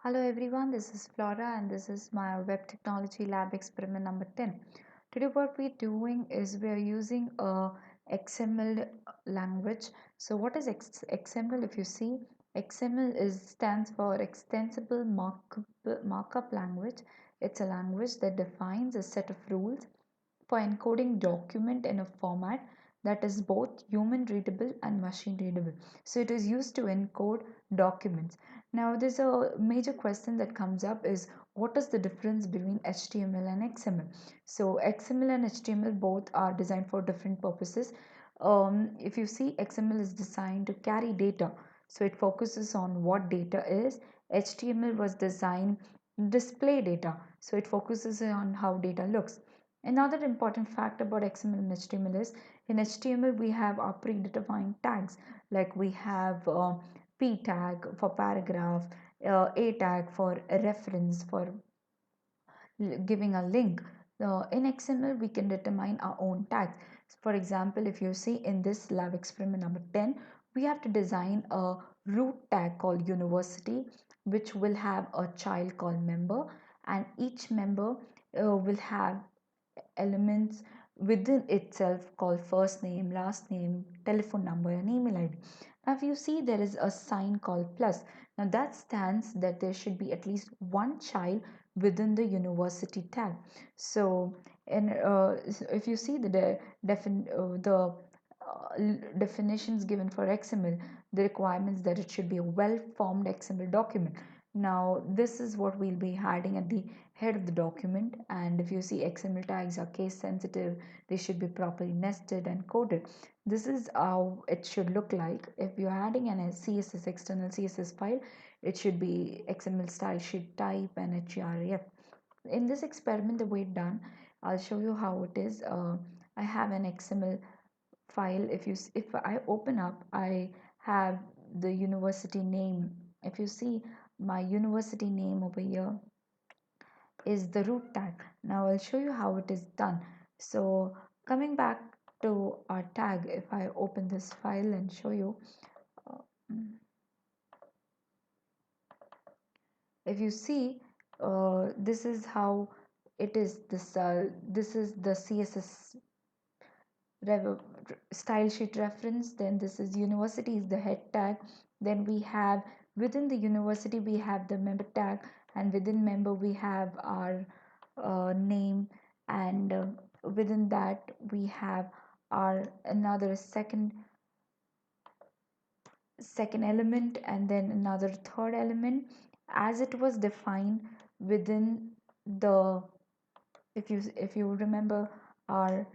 Hello everyone, this is Flora and this is my web technology lab experiment number 10. Today what we're doing is we're using a XML language. So what is XML? If you see, XML stands for extensible markup language. It's a language that defines a set of rules for encoding document in a format that is both human readable and machine readable. So it is used to encode documents. Now there's a major question that comes up is what is the difference between HTML and XML? So XML and HTML both are designed for different purposes. If you see, XML is designed to carry data, so it focuses on what data is. HTML was designed to display data, so it focuses on how data looks. Another important fact about XML and HTML is in HTML we have our predefined tags, like we have P tag for paragraph, A tag for a reference, for giving a link. In XML we can determine our own tags. For example, if you see in this lab experiment number 10, we have to design a root tag called university, which will have a child called member, and each member will have elements within itself called first name, last name, telephone number, and email ID. Now, if you see, there is a sign called plus. Now, that stands that there should be at least one child within the university tag. So, if you see the definitions given for XML, the requirements that it should be a well-formed XML document. Now, this is what we'll be hiding at the head of the document, and if you see, XML tags are case sensitive, they should be properly nested and coded. This is how it should look like. If you're adding an CSS, external CSS file, it should be XML style sheet type and href. In this experiment, the way it's done, I'll show you how it is. I have an XML file. If I open up, I have the university name. If you see, my university name over here is the root tag. Now I'll show you how it is done. So coming back to our tag, if I open this file and show you, uh, if you see, this is how it is. This is the CSS style sheet reference. Then this is university is the head tag. Then we have within the university we have the member tag, and within member we have our name, and within that we have our another second element, and then another third element as it was defined within the, if you remember our,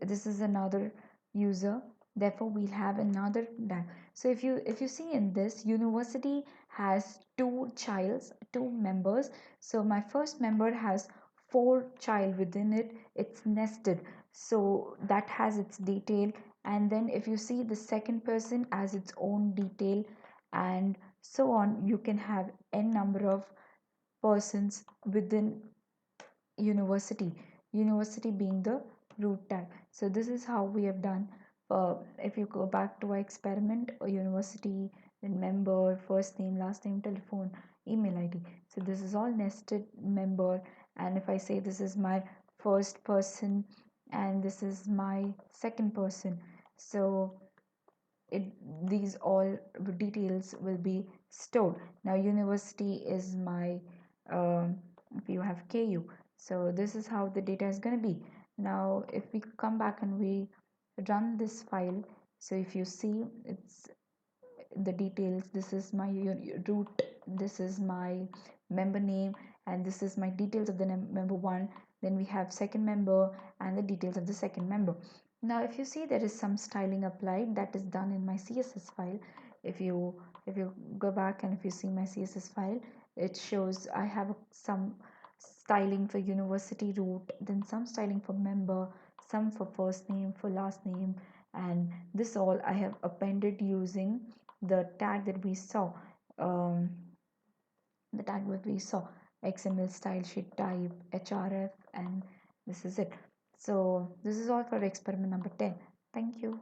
this is another user, therefore we'll have another tag. So if you see in this, university has two members. So my first member has four child within it, it's nested, so that has its detail. And then if you see, the second person has its own detail, and so on. You can have n number of persons within university being the root tag. So this is how we have done. If you go back to our experiment, university, then member, first name, last name, telephone, email ID. So this is all nested member. And if I say this is my first person and this is my second person, so it these all details will be stored. Now university is my, if you have KU, so this is how the data is going to be. Now if we come back and we run this file, so if you see, it's the details. This is my root, this is my member name, and this is my details of the member one. Then we have second member and the details of the second member. Now if you see, there is some styling applied that is done in my CSS file. If you go back and if you see my CSS file, it shows I have some styling for university root, then some styling for member, some for first name, for last name, and this all I have appended using the tag that we saw, um, the tag that we saw, XML style sheet type, href, and this is it. So this is all for experiment number 10. Thank you.